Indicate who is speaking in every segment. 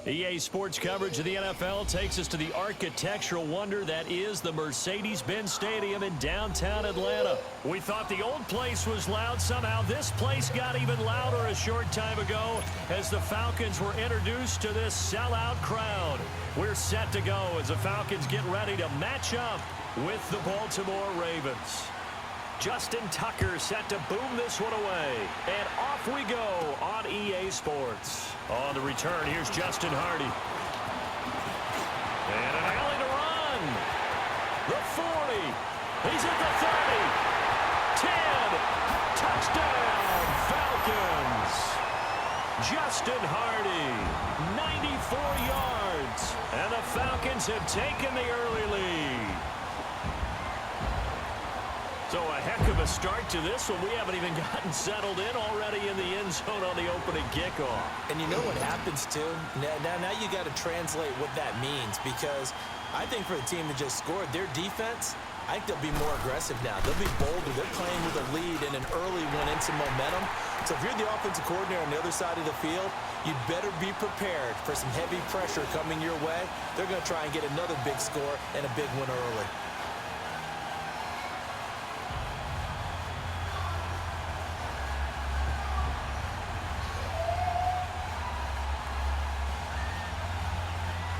Speaker 1: EA Sports coverage of the NFL takes us to the architectural wonder that is the Mercedes-Benz Stadium in downtown Atlanta. We thought the old place was loud. Somehow this place got even louder a short time ago as the Falcons were introduced to this sellout crowd. We're set to go as the Falcons get ready to match up with the Baltimore Ravens. Justin Tucker set to boom this one away. And off we go on EA Sports. On the return, here's Justin Hardy. And an alley to run. The 40. He's at the 30. 10. Touchdown, Falcons. Justin Hardy, 94 yards. And the Falcons have taken the early lead. So a heck of a start to this one. We haven't even gotten settled in already in the end zone on the opening kickoff.
Speaker 2: And you know what happens, too? Now you got to translate what that means, because I think for the team that just scored, their defense, I think they'll be more aggressive now. They'll be bolder. They're playing with a lead and an early one and some momentum. So if you're the offensive coordinator on the other side of the field, you better be prepared for some heavy pressure coming your way. They're going to try and get another big score and a big one early.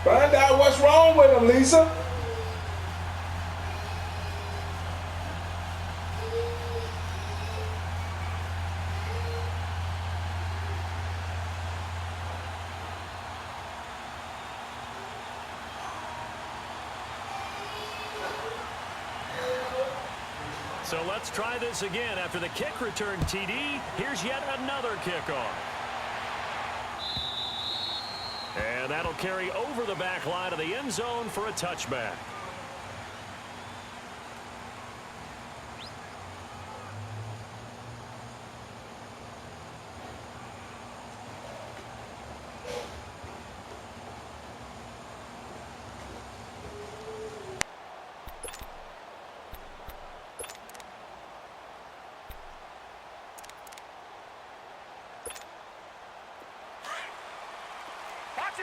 Speaker 3: Find out what's wrong with him, Lisa.
Speaker 1: So let's try this again. After the kick return TD, here's yet another kickoff. And that'll carry over the back line of the end zone for a touchback.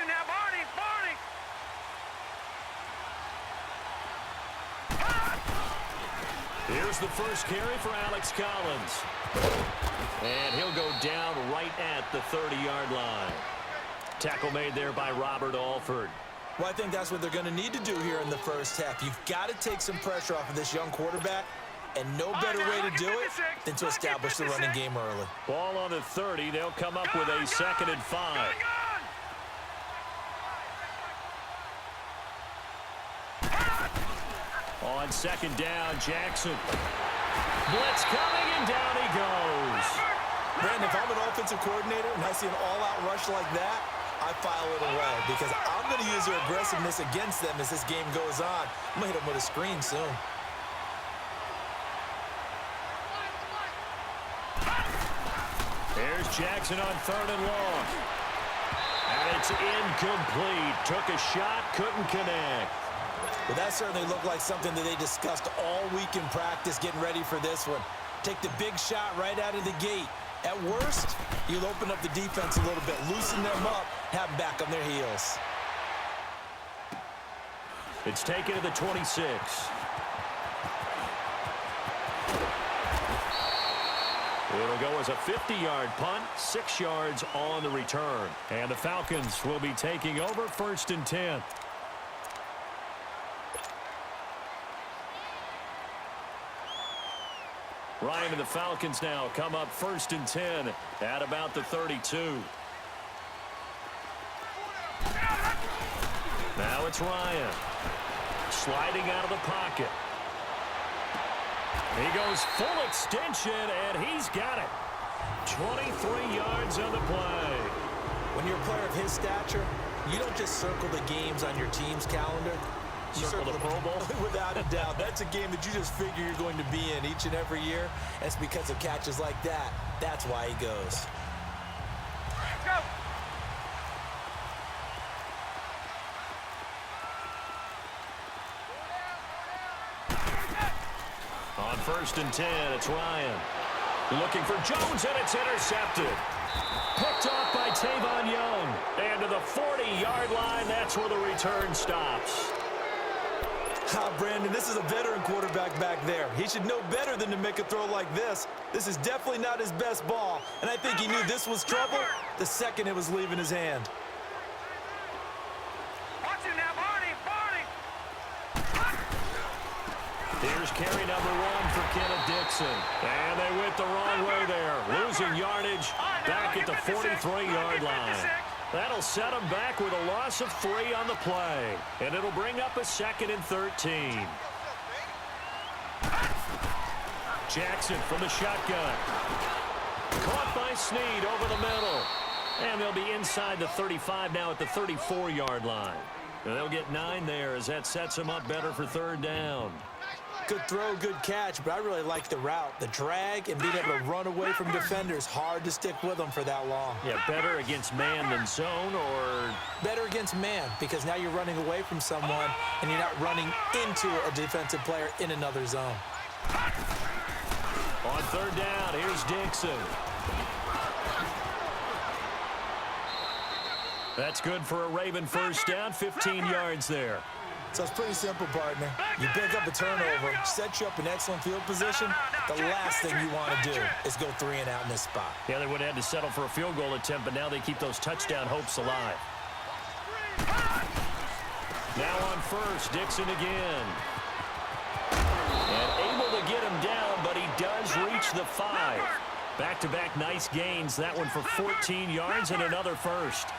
Speaker 4: Now, Barney.
Speaker 1: Here's the first carry for Alex Collins. And he'll go down right at the 30-yard line. Tackle made there by Robert Alford.
Speaker 2: Well, I think that's what they're going to need to do here in the first half. You've got to take some pressure off of this young quarterback, and no better way to do it than to establish the running game early.
Speaker 1: Ball on the 30. They'll come up with a 2nd and 5. On 2nd down, Jackson. Blitz coming, and down he goes.
Speaker 2: Brandon, if I'm an offensive coordinator and I see an all-out rush like that, I file it away because I'm going to use their aggressiveness against them as this game goes on. I'm going to hit them with a screen soon.
Speaker 1: There's Jackson on 3rd and long. And it's incomplete. Took a shot, couldn't connect.
Speaker 2: Well, that certainly looked like something that they discussed all week in practice getting ready for this one. Take the big shot right out of the gate. At worst, you'll open up the defense a little bit, loosen them up, have them back on their heels.
Speaker 1: It's taken to the 26. It'll go as a 50-yard punt, 6 yards on the return. And the Falcons will be taking over 1st and 10. Ryan and the Falcons now come up 1st and 10 at about the 32. Now it's Ryan. Sliding out of the pocket. He goes full extension, and he's got it. 23 yards on the play.
Speaker 2: When you're a player of his stature, you don't just circle the games on your team's calendar. You
Speaker 1: Circle the Pro Bowl?
Speaker 2: Without a doubt. That's a game that you just figure you're going to be in each and every year. That's because of catches like that. That's why he goes.
Speaker 4: Go.
Speaker 1: On 1st and 10, it's Ryan. Looking for Jones, and it's intercepted. Picked off by Tavon Young. And to the the 40-yard line. That's where the return stops.
Speaker 2: Brandon, this is a veteran quarterback back there. He should know better than to make a throw like this. This is definitely not his best ball, and I think he knew this was trouble the second it was leaving his hand.
Speaker 4: Watch it now, Barney.
Speaker 1: Here's carry number 1 for Kenneth Dixon. And they went the wrong way there. Losing yardage back at the 43-yard line. That'll set them back with a loss of 3 on the play. And it'll bring up a 2nd and 13. Jackson from the shotgun. Caught by Snead over the middle. And they'll be inside the 35 now at the 34-yard line. And they'll get 9 there as that sets them up better for 3rd down.
Speaker 2: Good throw, good catch, but I really like the route. The drag and being able to run away from defenders, hard to stick with them for that long.
Speaker 1: Yeah, better against man than zone, or?
Speaker 2: Better against man, because now you're running away from someone and you're not running into a defensive player in another zone.
Speaker 1: On 3rd down, here's Dixon. That's good for a Raven 1st down, 15 yards there.
Speaker 2: So it's pretty simple, partner. You pick up a turnover, set you up in excellent field position. The last thing you want to do is go 3 and out in this spot.
Speaker 1: Yeah, they would have had to settle for a field goal attempt, but now they keep those touchdown hopes alive. Now on 1st, Dixon again. And able to get him down, but he does reach the 5. Back-to-back nice gains. That one for 14 yards and another 1st.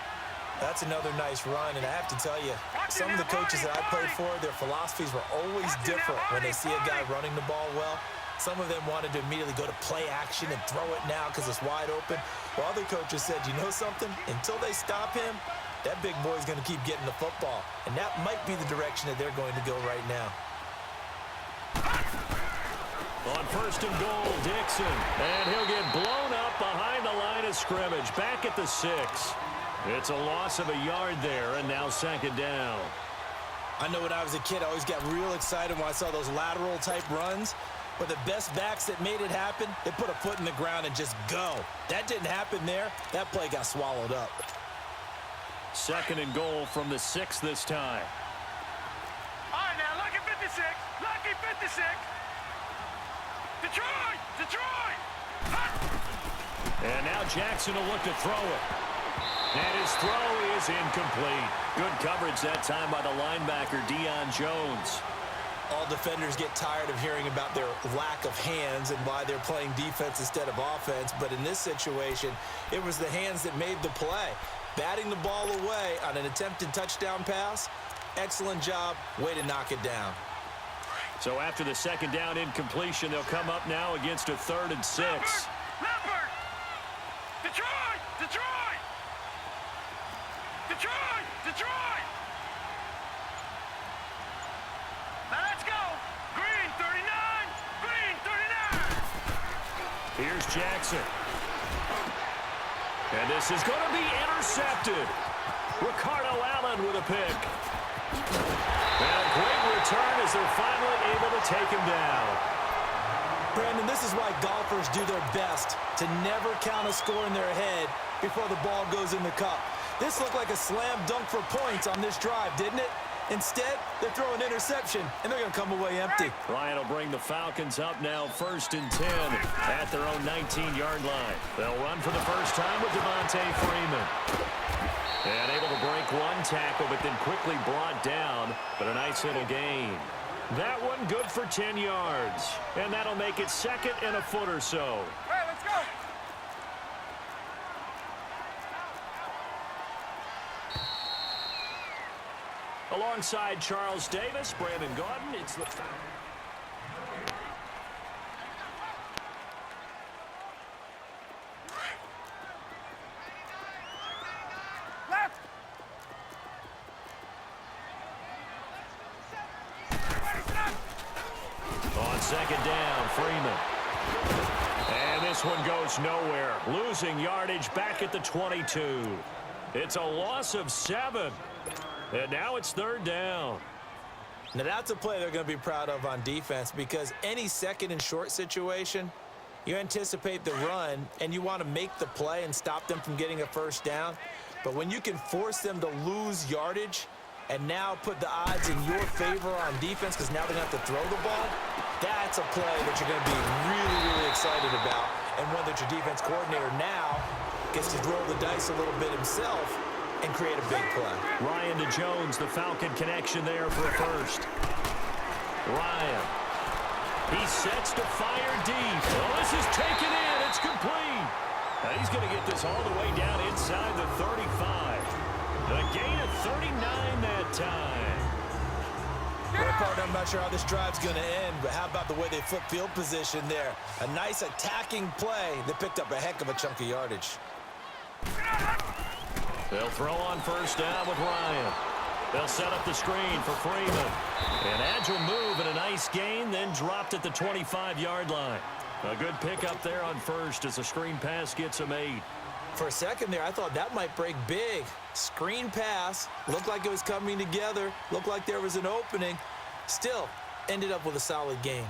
Speaker 2: That's another nice run, and I have to tell you, some of the coaches that I played for, their philosophies were always different when they see a guy running the ball well. Some of them wanted to immediately go to play action and throw it now because it's wide open. While other coaches said, you know something? Until they stop him, that big boy's going to keep getting the football. And that might be the direction that they're going to go right now.
Speaker 1: On 1st and goal, Dixon. And he'll get blown up behind the line of scrimmage, back at the 6. It's a loss of a yard there, and now 2nd down.
Speaker 2: I know when I was a kid, I always got real excited when I saw those lateral-type runs. But the best backs that made it happen, they put a foot in the ground and just go. That didn't happen there. That play got swallowed up.
Speaker 1: 2nd and goal from the 6 this time.
Speaker 4: All right, now, lucky 56. Lucky 56. Detroit! Detroit!
Speaker 1: And now Jackson will look to throw it. And his throw is incomplete. Good coverage that time by the linebacker, Deion Jones.
Speaker 2: All defenders get tired of hearing about their lack of hands and why they're playing defense instead of offense. But in this situation, it was the hands that made the play. Batting the ball away on an attempted touchdown pass, excellent job. Way to knock it down.
Speaker 1: So after the 2nd down incompletion, they'll come up now against a 3rd and 6.
Speaker 4: Leopard! Detroit! Detroit! Detroit! Detroit! Now let's go! Green 39! Green 39!
Speaker 1: Here's Jackson. And this is going to be intercepted. Ricardo Allen with a pick. And a great return as they're finally able to take him down.
Speaker 2: Brandon, this is why golfers do their best to never count a score in their head before the ball goes in the cup. This looked like a slam dunk for points on this drive, didn't it? Instead, they throw an interception, and they're going to come away empty.
Speaker 1: Ryan will bring the Falcons up now 1st and 10 at their own 19-yard line. They'll run for the first time with Devontae Freeman. And able to break one tackle, but then quickly brought down, but a nice little gain. That one good for 10 yards, and that'll make it 2nd and a foot or so.
Speaker 4: Hey, let's go!
Speaker 1: Alongside Charles Davis, Brandon Gaudin, it's the...
Speaker 4: Left!
Speaker 1: On 2nd down, Freeman. And this one goes nowhere. Losing yardage back at the 22. It's a loss of 7. And now it's 3rd down.
Speaker 2: Now that's a play they're going to be proud of on defense, because any 2nd and short situation, you anticipate the run and you want to make the play and stop them from getting a 1st down. But when you can force them to lose yardage and now put the odds in your favor on defense because now they're going to have to throw the ball, that's a play that you're going to be really, really excited about. And one that your defense coordinator now gets to roll the dice a little bit himself and create a big play.
Speaker 1: Ryan to Jones, the Falcon connection there for a first. Ryan. He sets to fire deep. Well, this is taken in. It's complete. Now he's going to get this all the way down inside the 35. The gain of 39 that time.
Speaker 2: Well, partner, I'm not sure how this drive's going to end, but how about the way they flip field position there? A nice attacking play that picked up a heck of a chunk of yardage.
Speaker 1: They'll throw on first down with Ryan. They'll set up the screen for Freeman. An agile move and a nice gain, then dropped at the 25-yard line. A good pickup there on first as the screen pass gets him 8.
Speaker 2: For a second there, I thought that might break big. Screen pass. Looked like it was coming together. Looked like there was an opening. Still, ended up with a solid gain.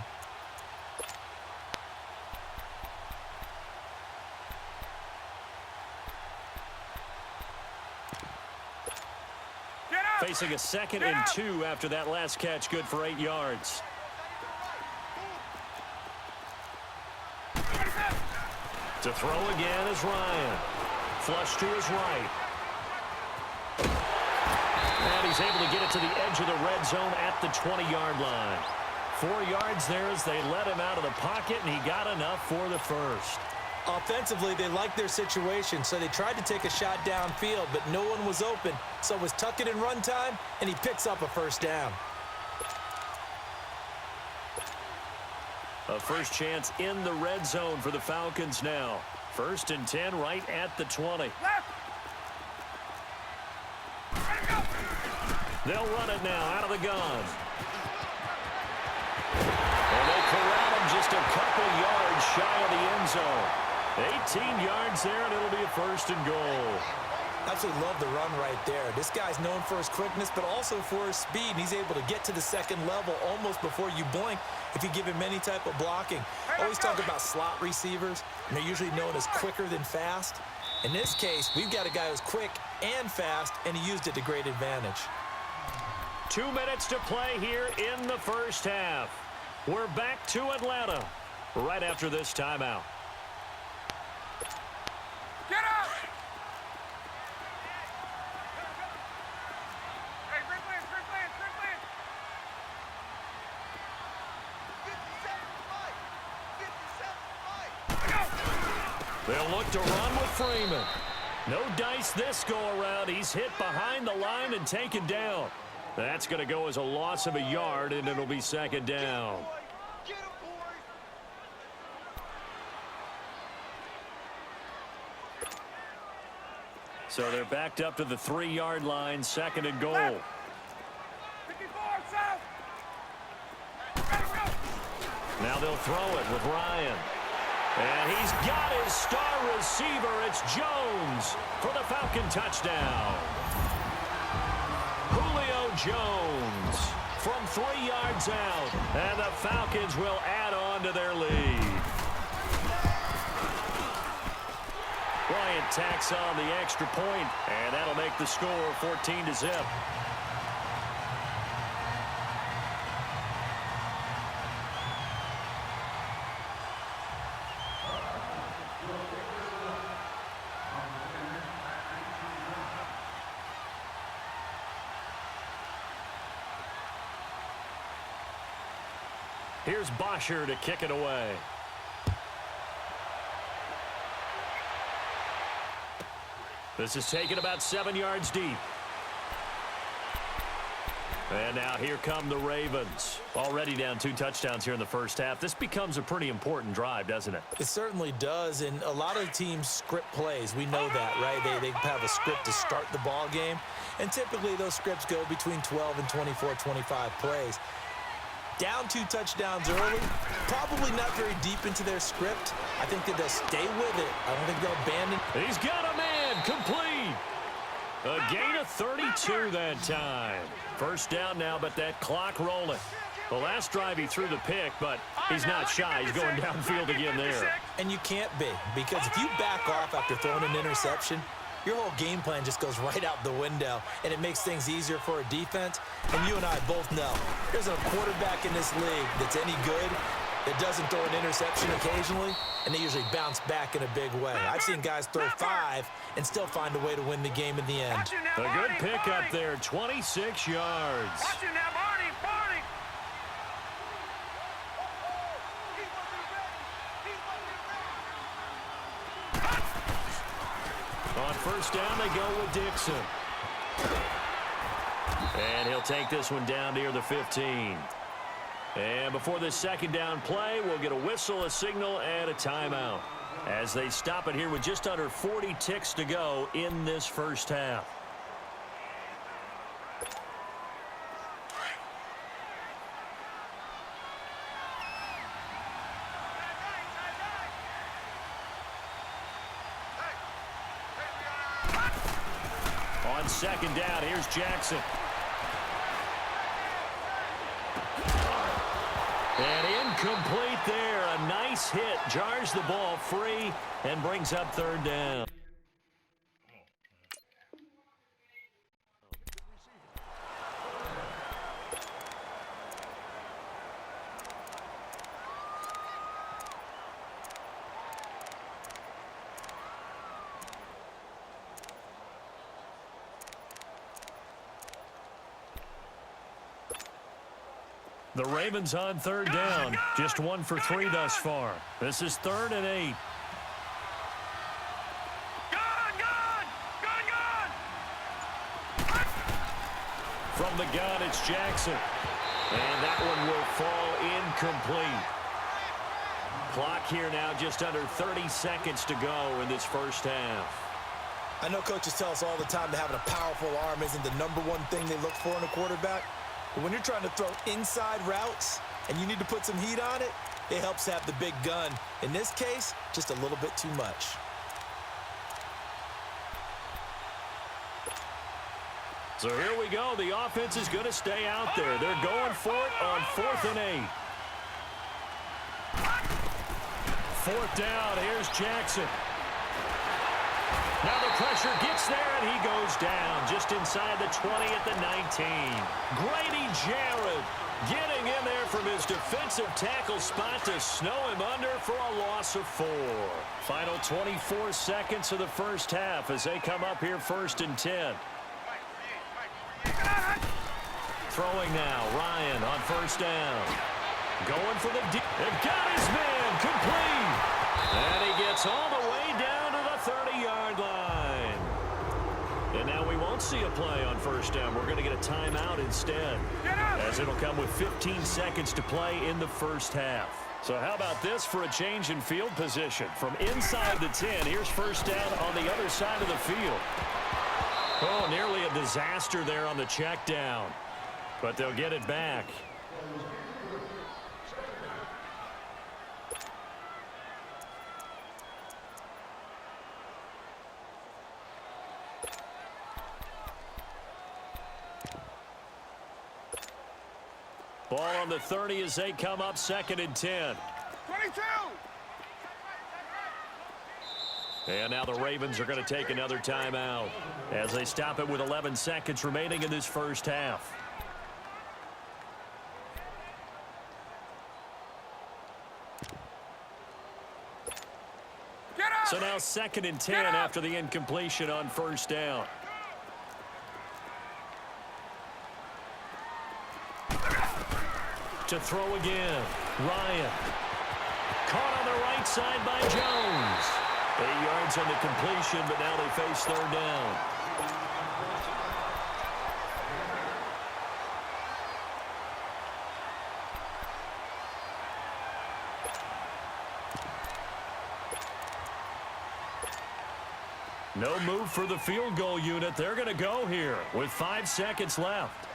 Speaker 1: Facing a 2nd and 2 after that last catch, good for 8 yards. To throw again is Ryan. Flush to his right. And he's able to get it to the edge of the red zone at the 20-yard line. 4 yards there as they let him out of the pocket, and he got enough for the first.
Speaker 2: Offensively, they liked their situation, so they tried to take a shot downfield, but no one was open. So it was tuck it and run time, and he picks up a first down.
Speaker 1: A first chance in the red zone for the Falcons now. 1st and 10 right at the 20. They'll run it now out of the gun. And they corral him just a couple yards shy of the end zone. 18 yards there, and it'll be a 1st and goal.
Speaker 2: Absolutely love the run right there. This guy's known for his quickness, but also for his speed. And he's able to get to the 2nd level almost before you blink if you give him any type of blocking. Always talk about slot receivers, and they're usually known as quicker than fast. In this case, we've got a guy who's quick and fast, and he used it to great advantage.
Speaker 1: 2 minutes to play here in the first half. We're back to Atlanta right after this timeout.
Speaker 4: Get up! Hey, quick play.
Speaker 1: They'll look to run with Freeman. No dice this go-around. He's hit behind the line and taken down. That's going to go as a loss of a yard, and it'll be 2nd down. So they're backed up to the 3-yard line, 2nd and goal.
Speaker 4: 54, south.
Speaker 1: Now they'll throw it with Ryan. And he's got his star receiver. It's Jones for the Falcon touchdown. Julio Jones from 3 yards out. And the Falcons will add on to their lead. Bryant tacks on the extra point, and that'll make the score 14-0. Here's Bosher to kick it away. This is taken about 7 yards deep. And now here come the Ravens. Already down 2 touchdowns here in the first half. This becomes a pretty important drive, doesn't it?
Speaker 2: It certainly does, and a lot of teams script plays. We know that, right? They have a script to start the ball game, and typically those scripts go between 12 and 24, 25 plays. Down 2 touchdowns early, probably not very deep into their script. I think that they'll stay with it. I don't think they'll abandon.
Speaker 1: He's got a man, complete. A gain of 32 that time. First down now, but that clock rolling. The last drive he threw the pick, but he's not shy. He's going downfield again there.
Speaker 2: And you can't be, because if you back off after throwing an interception, your whole game plan just goes right out the window, and it makes things easier for a defense. And you and I both know there's a quarterback in this league that's any good that doesn't throw an interception occasionally, and they usually bounce back in a big way. I've seen guys throw 5 and still find a way to win the game in the end.
Speaker 1: A good pickup there, 26 yards.
Speaker 4: Watch you now, Barney, Barney.
Speaker 1: On first down, they go with Dixon. And he'll take this one down near the 15. And before this second down play, we'll get a whistle, a signal, and a timeout as they stop it here with just under 40 ticks to go in this first half. On second down, here's Jackson. And incomplete there. A nice hit. Jars the ball free and brings up third down. The Ravens on third down. Just 1 for 3 thus far. This is 3rd and 8. From the gun, it's Jackson. And that one will fall incomplete. Clock here now just under 30 seconds to go in this first half.
Speaker 2: I know coaches tell us all the time that having a powerful arm isn't the #1 thing they look for in a quarterback. But when you're trying to throw inside routes and you need to put some heat on it, it helps to have the big gun. In this case, just a little bit too much.
Speaker 1: So here we go. The offense is going to stay out there. They're going for it on 4th and 8. 4th down. Here's Jackson. Now the pressure gets there, and he goes down just inside the 20 at the 19. Grady Jarrett getting in there from his defensive tackle spot to snow him under for a loss of 4. Final 24 seconds of the first half as they come up here 1st and 10. Throwing now, Ryan on first down. Going for the deep. They've got his man complete. And he gets all the way down to the 30-yard line. And now we won't see a play on first down. We're going to get a timeout instead, as it'll come with 15 seconds to play in the first half. So how about this for a change in field position? From inside the 10, here's first down on the other side of the field. Oh, nearly a disaster there on the check down. But they'll get it back. Ball on the 30 as they come up 2nd and 10.
Speaker 4: 22.
Speaker 1: And now the Ravens are going to take another timeout as they stop it with 11 seconds remaining in this first half. So now 2nd and 10 after the incompletion on first down. To throw again, Ryan. Caught on the right side by Jones. 8 yards on the completion, but now they face third down. No move for the field goal unit. They're going to go here with 5 seconds left.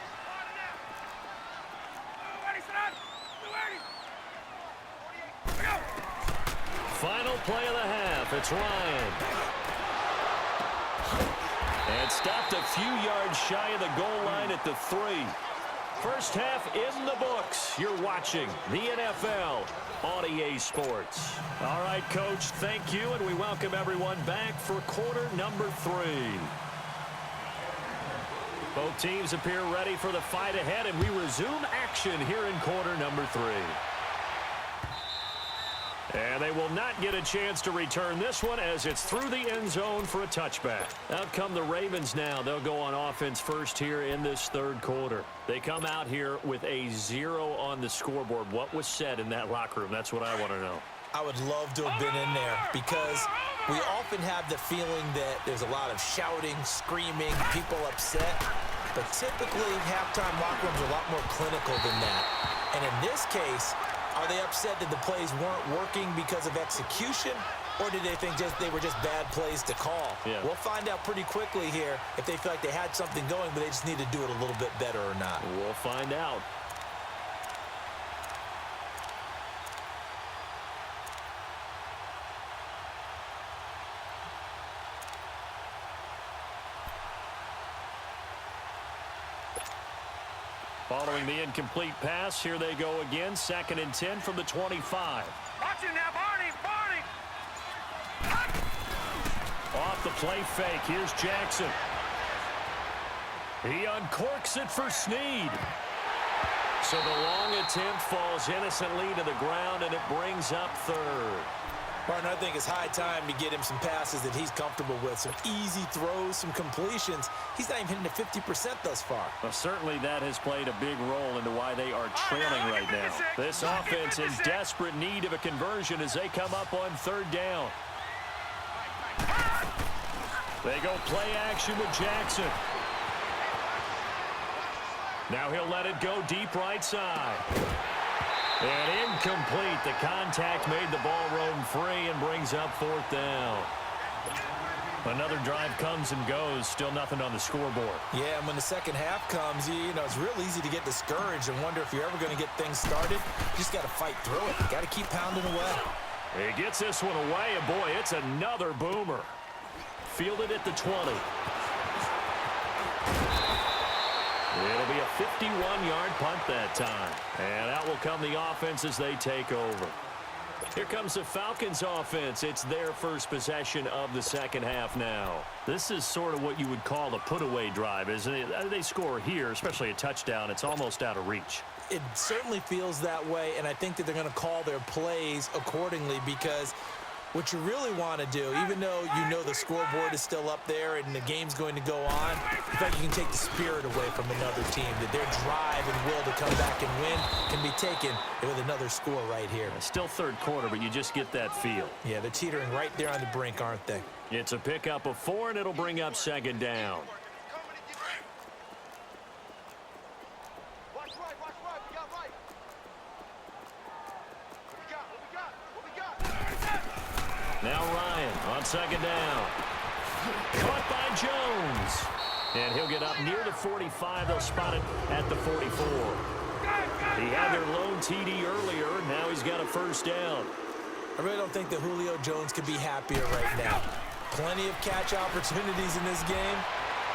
Speaker 1: Final play of the half. It's Ryan. And stopped a few yards shy of the goal line at the 3. First half in the books. You're watching the NFL on EA Sports. All right, Coach, thank you, and we welcome everyone back for quarter number 3. Both teams appear ready for the fight ahead, and we resume action here in quarter number 3. And they will not get a chance to return this one as it's through the end zone for a touchback. Out come the Ravens now. They'll go on offense first here in this third quarter. They come out here with a 0 on the scoreboard. What was said in that locker room? That's what I want to know.
Speaker 2: I would love to have been in there because we often have the feeling that there's a lot of shouting, screaming, people upset. But typically, halftime locker rooms are a lot more clinical than that. And in this case, are they upset that the plays weren't working because of execution, or did they think they were just bad plays to call?
Speaker 1: Yeah.
Speaker 2: We'll find out pretty quickly here if they feel like they had something going, but they just need to do it a little bit better or not.
Speaker 1: We'll find out. Following the incomplete pass, here they go again. 2nd and 10 from the 25.
Speaker 4: Watch it now, Barney!
Speaker 1: Off the play fake. Here's Jackson. He uncorks it for Snead. So the long attempt falls innocently to the ground, and it brings up 3rd.
Speaker 2: Martin, I think it's high time to get him some passes that he's comfortable with. Some easy throws, some completions. He's not even hitting to 50% thus far.
Speaker 1: Well, certainly that has played a big role into why they are trailing right now. This offense in desperate need of a conversion as they come up on 3rd down. They go play action with Jackson. Now he'll let it go deep right side. And incomplete. The contact made the ball roam free and brings up 4th down. Another drive comes and goes. Still nothing on the scoreboard.
Speaker 2: Yeah, and when the second half comes, you know, it's real easy to get discouraged and wonder if you're ever going to get things started. You just got to fight through it. Got to keep pounding away.
Speaker 1: He gets this one away, and boy, it's another boomer. Fielded at the 20. It'll be a 51-yard punt that time. And out will come the offense as they take over. Here comes the Falcons offense. It's their first possession of the second half now. This is sort of what you would call the put-away drive, isn't it? They score here, especially a touchdown. It's almost out of reach.
Speaker 2: It certainly feels that way, and I think that they're going to call their plays accordingly because what you really want to do, even though you know the scoreboard is still up there and the game's going to go on, in fact, you can take the spirit away from another team, that their drive and will to come back and win can be taken with another score right here.
Speaker 1: Still third quarter, but you just get that feel.
Speaker 2: Yeah, they're teetering right there on the brink, aren't they?
Speaker 1: It's a pickup of 4, and it'll bring up 2nd down.
Speaker 4: Watch right, we got right. What we got?
Speaker 1: Now Ryan on 2nd down. Caught by Jones. And he'll get up near the 45. They'll spot it at the 44. He had their lone TD earlier. Now he's got a 1st down.
Speaker 2: I really don't think that Julio Jones could be happier right now. Plenty of catch opportunities in this game.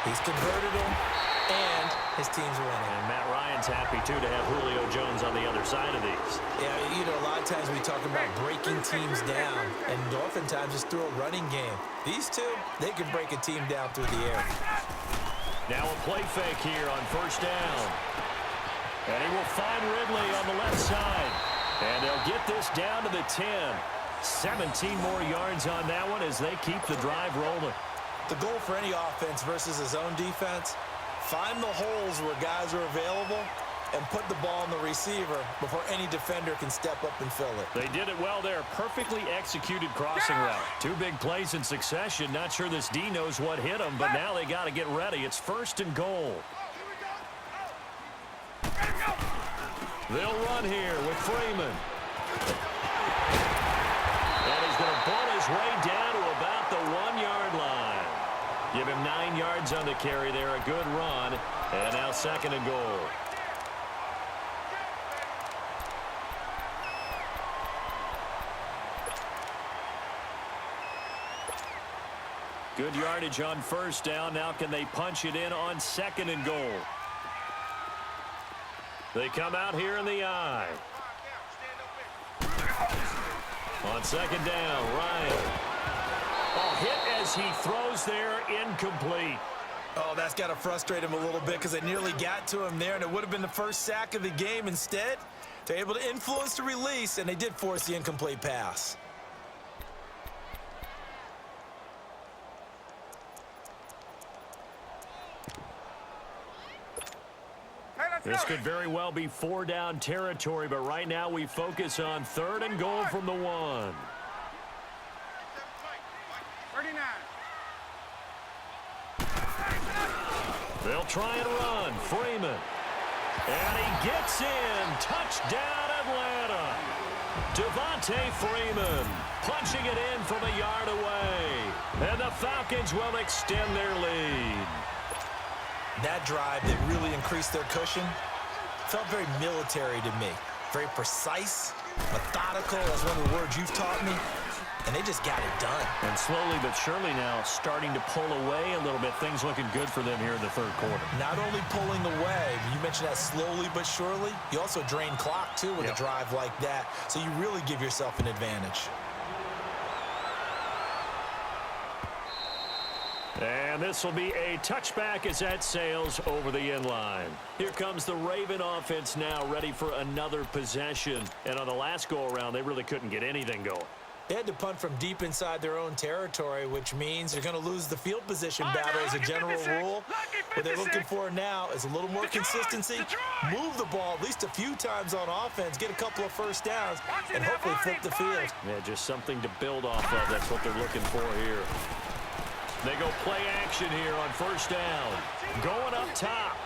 Speaker 2: He's converted them, and his team's winning.
Speaker 1: And Matt Ryan's happy, too, to have Julio Jones on the other side of these.
Speaker 2: Yeah, you know, a lot of times we talk about breaking teams down, and oftentimes just through a running game. These two, they can break a team down through the air.
Speaker 1: Now a play fake here on 1st down. And he will find Ridley on the left side. And they'll get this down to the 10. 17 more yards on that one as they keep the drive rolling.
Speaker 2: The goal for any offense versus his own defense, find the holes where guys are available and put the ball in the receiver before any defender can step up and fill it.
Speaker 1: They did it well there. Perfectly executed crossing route. 2 big plays in succession. Not sure this D knows what hit him, but now they got to get ready. It's 1st and goal. They'll run here with Freeman. And he's going to ball his way down to about the 1-yard line. Give him 9 yards on the carry there. A good run. And now 2nd and goal. Good yardage on 1st down. Now can they punch it in on 2nd and goal? They come out here in the eye. On second down, Ryan. Oh, hit as he throws there, incomplete.
Speaker 2: Oh, that's got to frustrate him a little bit because they nearly got to him there, and it would have been the first sack of the game. Instead, they're able to influence the release, and they did force the incomplete pass.
Speaker 1: This could very well be 4-down territory, but right now we focus on 3rd and goal from the 1.
Speaker 4: 39.
Speaker 1: They'll try and run. Freeman. And he gets in. Touchdown, Atlanta. Devontae Freeman punching it in from a yard away. And the Falcons will extend their lead.
Speaker 2: That drive that really increased their cushion felt very military to me. Very precise, methodical, that's one of the words you've taught me. And they just got it done.
Speaker 1: And slowly but surely now starting to pull away a little bit. Things looking good for them here in the 3rd quarter.
Speaker 2: Not only pulling away, you mentioned that slowly but surely, you also drain clock too with a drive like that. So you really give yourself an advantage.
Speaker 1: And this will be a touchback as that sails over the end line. Here comes the Raven offense now ready for another possession. And on the last go-around, they really couldn't get anything going.
Speaker 2: They had to punt from deep inside their own territory, which means they're going to lose the field position battle as a general rule. What they're looking for now is a little more consistency, move the ball at least a few times on offense, get a couple of first downs, and hopefully flip the field.
Speaker 1: Yeah, just something to build off of. That's what they're looking for here. They go play action here on 1st down. Going up top.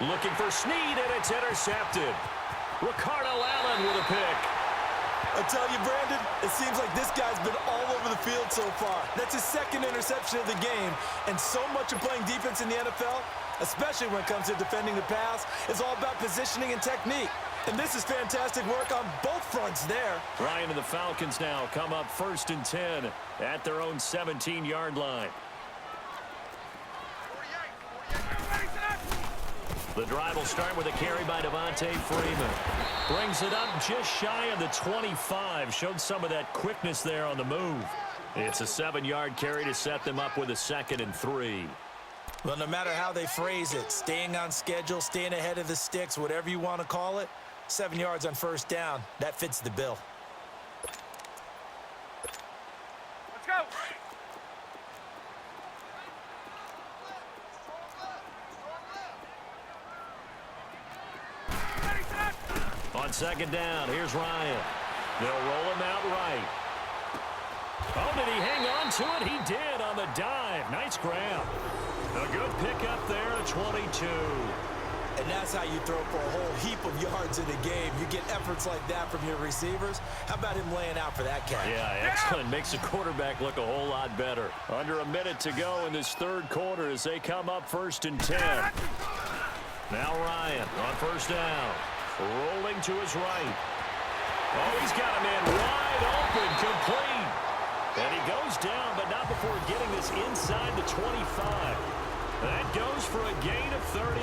Speaker 1: Looking for Snead, and it's intercepted. Ricardo Allen with a pick.
Speaker 2: I tell you, Brandon, it seems like this guy's been all over the field so far. That's his 2nd interception of the game. And so much of playing defense in the NFL, especially when it comes to defending the pass, is all about positioning and technique. And this is fantastic work on both fronts there.
Speaker 1: Ryan and the Falcons now come up 1st and 10 at their own 17-yard line. The drive will start with a carry by Devontae Freeman. Brings it up just shy of the 25. Showed some of that quickness there on the move. It's a 7-yard carry to set them up with a 2nd and 3.
Speaker 2: Well, no matter how they phrase it, staying on schedule, staying ahead of the sticks, whatever you want to call it, 7 yards on 1st down, that fits the bill.
Speaker 4: Let's go.
Speaker 1: On 2nd down, here's Ryan. They'll roll him out right. Oh, did he hang on to it? He did on the dive. Nice grab. A good pickup there at 22.
Speaker 2: And that's how you throw for a whole heap of yards in a game. You get efforts like that from your receivers. How about him laying out for that catch?
Speaker 1: Yeah, excellent. Makes the quarterback look a whole lot better. Under a minute to go in this 3rd quarter as they come up 1st and 10. Now Ryan on 1st down. Rolling to his right. Oh, he's got a man wide open, complete. And he goes down, but not before getting this inside the 25. That goes for a gain of 31.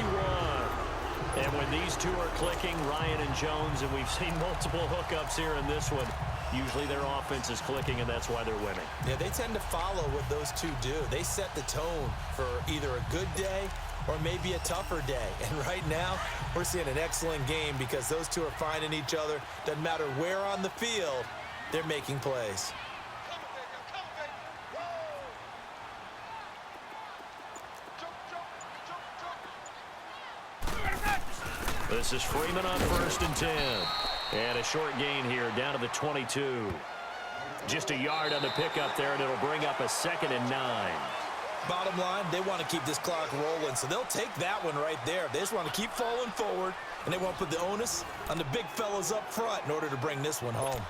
Speaker 1: And when these two are clicking, Ryan and Jones, and we've seen multiple hookups here in this one, usually their offense is clicking, and that's why they're winning.
Speaker 2: Yeah, they tend to follow what those two do. They set the tone for either a good day or maybe a tougher day. And right now, we're seeing an excellent game because those two are finding each other. Doesn't matter where on the field, they're making plays.
Speaker 1: This is Freeman on 1st and 10. And a short gain here down to the 22. Just a yard on the pickup there, and it'll bring up a 2nd and 9.
Speaker 2: Bottom line, they want to keep this clock rolling, so they'll take that one right there. They just want to keep falling forward, and they want to put the onus on the big fellas up front in order to bring this one home.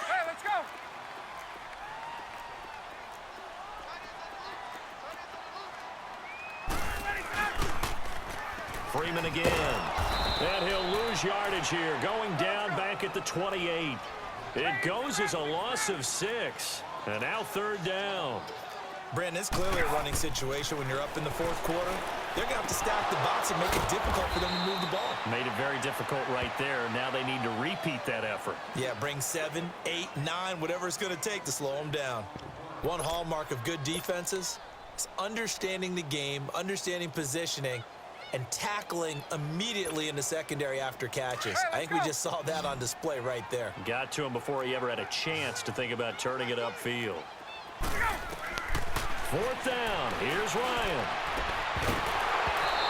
Speaker 4: Hey, let's go.
Speaker 1: Freeman again. And he'll lose yardage here, going down back at the 28. It goes as a loss of 6. And now third down.
Speaker 2: Brandon, it's clearly a running situation when you're up in the fourth quarter. They're going to have to stack the box and make it difficult for them to move the ball.
Speaker 1: Made it very difficult right there. Now they need to repeat that effort.
Speaker 2: Yeah, bring 7, 8, 9, whatever it's going to take to slow them down. One hallmark of good defenses is understanding the game, understanding positioning, and tackling immediately in the secondary after catches. I think we just saw that on display right there.
Speaker 1: Got to him before he ever had a chance to think about turning it upfield. Fourth down. Here's Ryan.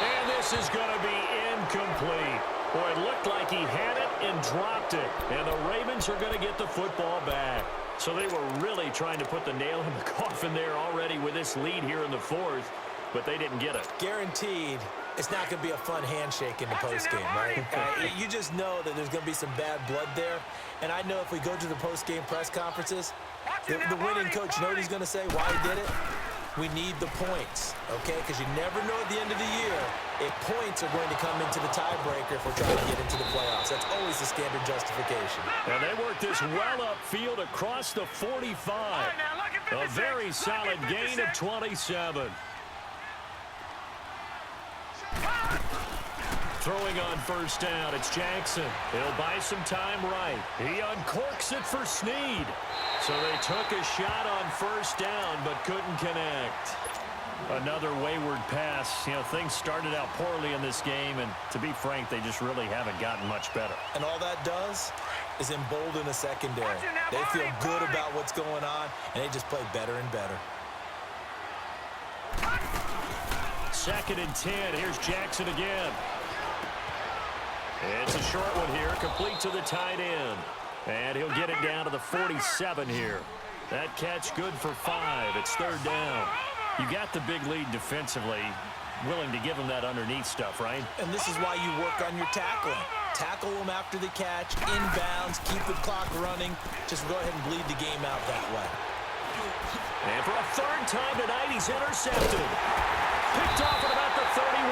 Speaker 1: And this is going to be incomplete. Boy, it looked like he had it and dropped it. And the Ravens are going to get the football back. So they were really trying to put the nail in the coffin there already with this lead here in the fourth, but they didn't get it.
Speaker 2: Guaranteed it's not going to be a fun handshake in the postgame, right? You just know that there's going to be some bad blood there. And I know if we go to the postgame press conferences, the winning coach, you know what he's going to say, why he did it? We need the points, okay? Because you never know at the end of the year if points are going to come into the tiebreaker if we're trying to get into the playoffs. That's always the standard justification.
Speaker 1: And they work this well upfield across the 45. A very solid gain of 27. Throwing on first down, it's Jackson. He'll buy some time right. He uncorks it for Snead. So they took a shot on first down, but couldn't connect. Another wayward pass. You know, things started out poorly in this game, and to be frank, they just really haven't gotten much better. And all that does is embolden the secondary. They feel good about what's going on, and they just play better and better. Second and 10. Here's Jackson again. It's a short one here, complete to the tight end. And he'll get it down to the 47 here. That catch good for 5. It's third down. You got the big lead defensively. Willing to give him that underneath stuff, right? And this is why you work on your tackling. Tackle them after the catch, inbounds, keep the clock running. Just go ahead and bleed the game out that way. And for a third time tonight, he's intercepted. Picked off at about the 31.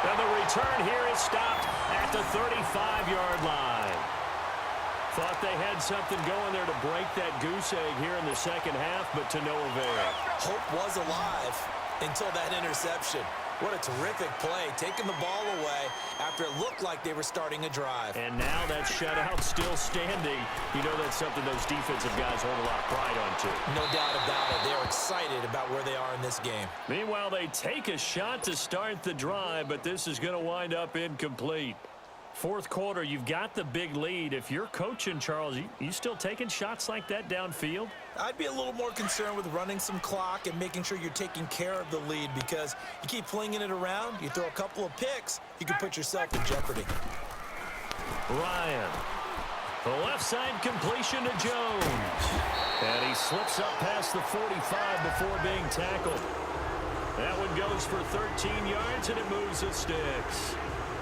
Speaker 1: And the return here is stopped at the 35-yard line. Thought they had something going there to break that goose egg here in the second half, but to no avail. Hope was alive until that interception. What a terrific play, taking the ball away after it looked like they were starting a drive. And now that shutout still standing. You know that's something those defensive guys hold a lot of pride on, too. No doubt about it. They're excited about where they are in this game. Meanwhile, they take a shot to start the drive, but this is going to wind up incomplete. Fourth quarter, you've got the big lead. If you're coaching, Charles, you still taking shots like that downfield? I'd be a little more concerned with running some clock and making sure you're taking care of the lead, because you keep flinging it around, you throw a couple of picks, you can put yourself in jeopardy. Ryan. The left side completion to Jones. And he slips up past the 45 before being tackled. That one goes for 13 yards, and it moves the sticks.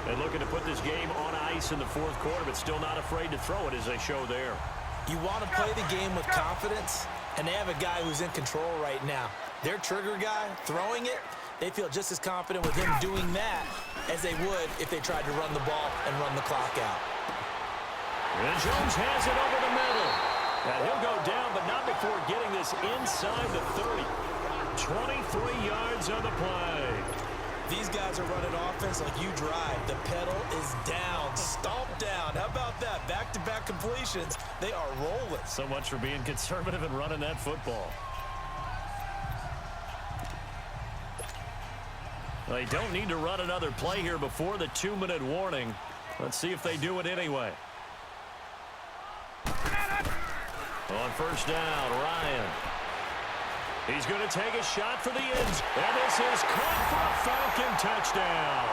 Speaker 1: And looking to put this game on ice in the fourth quarter, but still not afraid to throw it as they show there. You want to play the game with confidence, and they have a guy who's in control right now. Their trigger guy throwing it, they feel just as confident with him doing that as they would if they tried to run the ball and run the clock out. And Jones has it over the middle. And he'll go down, but not before getting this inside the 30. 23 yards on the play. These guys are running offense like you drive. The pedal is down, stomped down. How about that? Back-to-back completions. They are rolling. So much for being conservative and running that football. They don't need to run another play here before the 2-minute warning. Let's see if they do it anyway. On first down, Ryan. He's going to take a shot for the ends. And this is caught for a Falcon touchdown.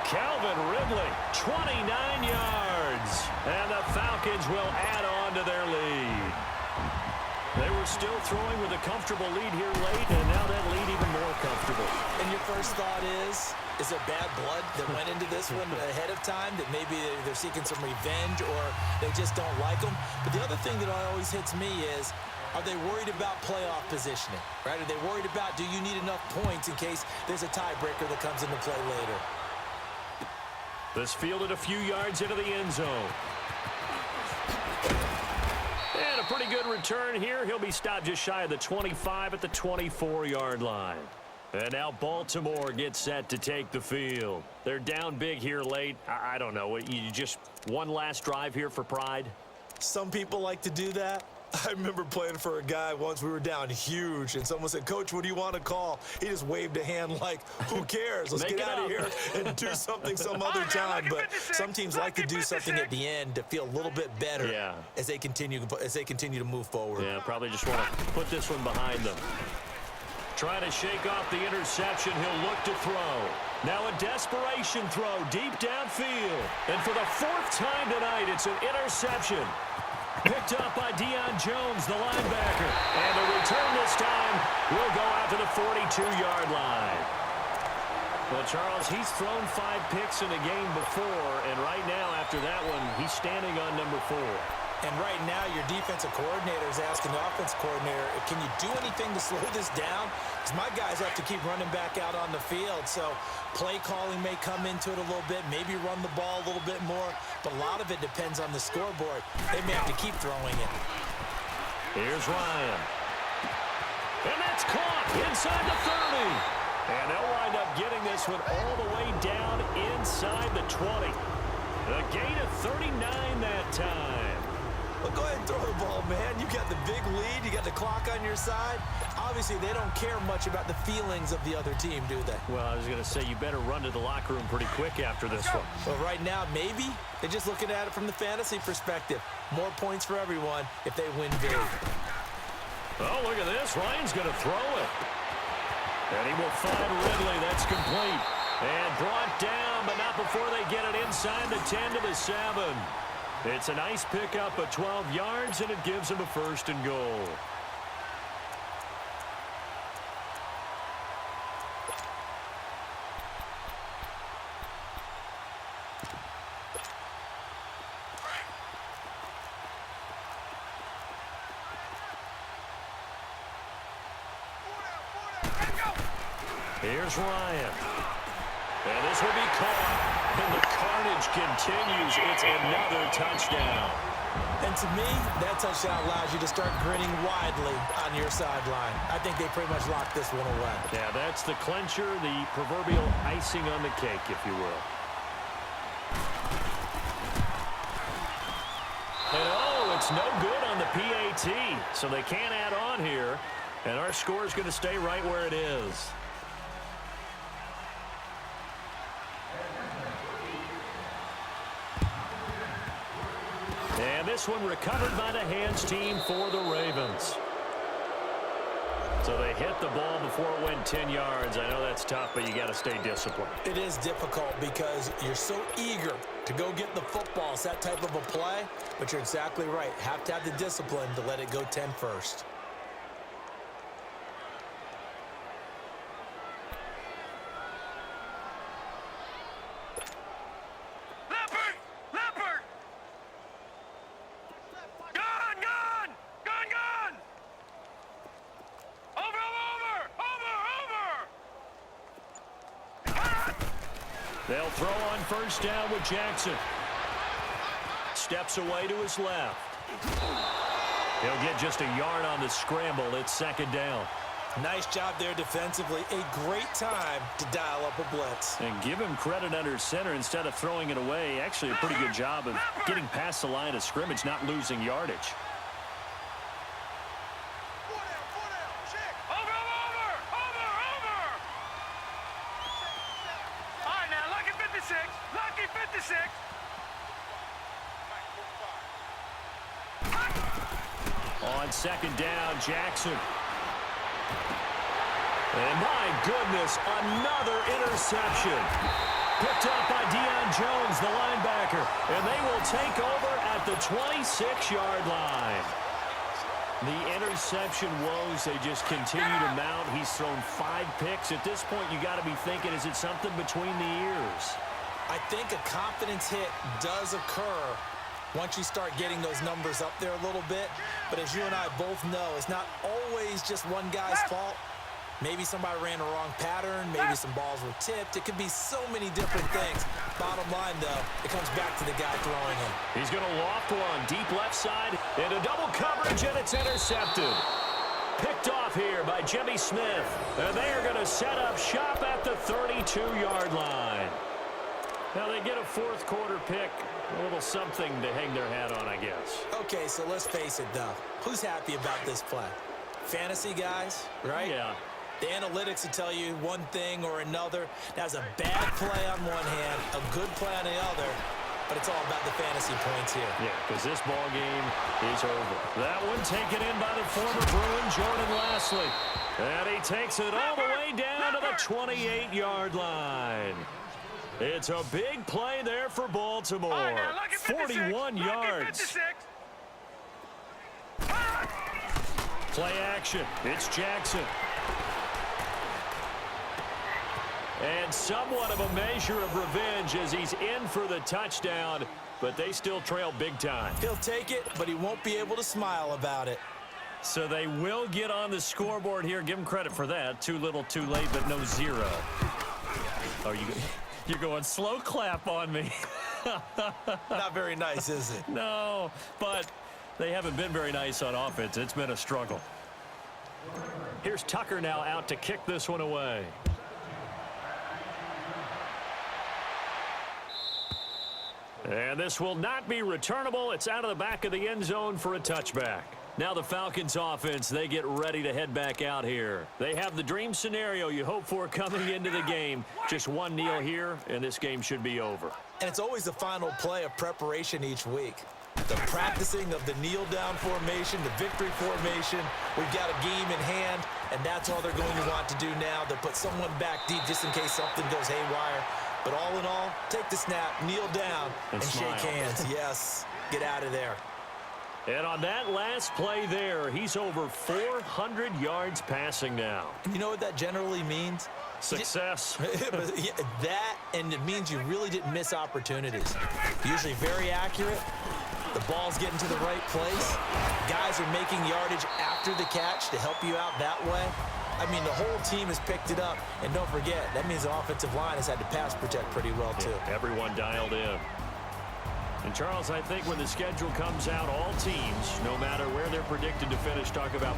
Speaker 1: Calvin Ridley, 29 yards. And the Falcons will add on to their lead. They were still throwing with a comfortable lead here late, and now that lead even more comfortable. And your first thought is there bad blood that went into this one ahead of time, that maybe they're seeking some revenge or they just don't like them? But the other thing that always hits me is, are they worried about playoff positioning, right? Are they worried about, do you need enough points in case there's a tiebreaker that comes into play later? This fielded a few yards into the end zone. pretty good return here. He'll be stopped just shy of the 25 at the 24-yard line. And now Baltimore gets set to take the field. They're down big here late. I don't know. You just one last drive here for pride?
Speaker 2: Some people like to do that. I remember playing for a guy once. We were down huge, and someone said, "Coach, what do you want to call?" He just waved a hand like, who cares? Let's get out of here and do something some other time. But some teams like to do something at the end to feel a little bit better as they continue to move forward.
Speaker 1: Yeah, probably just want to put this one behind them. Trying to shake off the interception. He'll look to throw. Now a desperation throw deep downfield. And for the fourth time tonight, it's an interception. Picked up by Deion Jones, the linebacker. And the return this time will go out to the 42-yard line. Well, Charles, he's thrown 5 picks in a game before, and right now after that one, he's standing on number 4.
Speaker 2: And right now, your defensive coordinator is asking the offensive coordinator, can you do anything to slow this down? Because my guys have to keep running back out on the field. So play calling may come into it a little bit, maybe run the ball a little bit more. But a lot of it depends on the scoreboard. They may have to keep throwing it.
Speaker 1: Here's Ryan. And that's caught inside the 30. And they'll wind up getting this one all the way down inside the 20. A gain of 39 that time.
Speaker 2: Well, go ahead and throw the ball, man. You got the big lead. You got the clock on your side. Obviously, they don't care much about the feelings of the other team, do they?
Speaker 1: Well, I was going to say, you better run to the locker room pretty quick after this one.
Speaker 2: Well, right now, maybe. They're just looking at it from the fantasy perspective. More points for everyone if they win big.
Speaker 1: Oh, look at this. Ryan's going to throw it. And he will find Ridley. That's complete. And brought down, but not before they get it inside the 10 to the 7. It's a nice pickup of 12 yards, and it gives them a 1st and goal. Here's Ryan. And this will be caught. And the carnage continues. It's another touchdown.
Speaker 2: And to me, that touchdown allows you to start grinning widely on your sideline. I think they pretty much locked this one away.
Speaker 1: Yeah, that's the clincher, the proverbial icing on the cake, if you will. And oh, it's no good on the PAT. So they can't add on here. And our score is going to stay right where it is. And this one recovered by the hands team for the Ravens. So they hit the ball before it went 10 yards. I know that's tough, but you got to stay disciplined.
Speaker 2: It is difficult because you're so eager to go get the football. It's that type of a play, but you're exactly right. Have to have the discipline to let it go 10 first.
Speaker 1: They'll throw on 1st down with Jackson. Steps away to his left. He'll get just a yard on the scramble. It's 2nd down.
Speaker 2: Nice job there defensively. A great time to dial up a blitz.
Speaker 1: And give him credit under center instead of throwing it away. Actually, a pretty good job of getting past the line of scrimmage, not losing yardage. On 2nd down, Jackson. And my goodness, another interception. Picked up by Deion Jones, the linebacker. And they will take over at the 26-yard line. The interception woes, they just continue to mount. He's thrown 5 picks. At this point, you got to be thinking, is it something between the ears?
Speaker 2: I think a confidence hit does occur once you start getting those numbers up there a little bit. But as you and I both know, it's not always just one guy's fault. Maybe somebody ran a wrong pattern. Maybe some balls were tipped. It could be so many different things. Bottom line, though, it comes back to the guy throwing him.
Speaker 1: He's going to loft one deep left side into double coverage, and it's intercepted. Picked off here by Jimmy Smith. And they are going to set up shop at the 32-yard line. Now they get a fourth quarter pick. A little something to hang their hat on, I guess.
Speaker 2: Okay, so let's face it, though. Who's happy about this play? Fantasy guys, right?
Speaker 1: Yeah.
Speaker 2: The analytics will tell you one thing or another. That's a bad play on one hand, a good play on the other, but it's all about the fantasy points here.
Speaker 1: Yeah, because this ball game is over. That one taken in by the former Bruin, Jordan Lashley. And he takes it all the way down to the 28-yard line. It's a big play there for Baltimore.
Speaker 4: All right, now look at 56.
Speaker 1: 41
Speaker 4: Look at
Speaker 1: yards.
Speaker 4: 56.
Speaker 1: Play action. It's Jackson. And somewhat of a measure of revenge as he's in for the touchdown, but they still trail big time.
Speaker 2: He'll take it, but he won't be able to smile about it.
Speaker 1: So they will get on the scoreboard here. Give him credit for that. Too little, too late, but no zero. Oh, you're going slow clap on me.
Speaker 2: Not very nice, is it?
Speaker 1: No, but they haven't been very nice on offense. It's been a struggle. Here's Tucker now out to kick this one away. And this will not be returnable. It's out of the back of the end zone for a touchback. Now the Falcons offense, they get ready to head back out here. They have the dream scenario you hope for coming into the game. Just one kneel here, and this game should be over.
Speaker 2: And it's always the final play of preparation each week. The practicing of the kneel-down formation, the victory formation. We've got a game in hand, and that's all they're going to want to do now. They'll put someone back deep just in case something goes haywire. But all in all, take the snap, kneel down, and shake hands. Yes, get out of there.
Speaker 1: And on that last play there, he's over 400 yards passing now.
Speaker 2: And you know what that generally means?
Speaker 1: Success.
Speaker 2: That, and it means you really didn't miss opportunities. Usually very accurate. The ball's getting to the right place. Guys are making yardage after the catch to help you out that way. I mean, the whole team has picked it up. And don't forget, that means the offensive line has had to pass protect pretty well, too.
Speaker 1: Yeah, everyone dialed in. And, Charles, I think when the schedule comes out, all teams, no matter where they're predicted to finish, talk about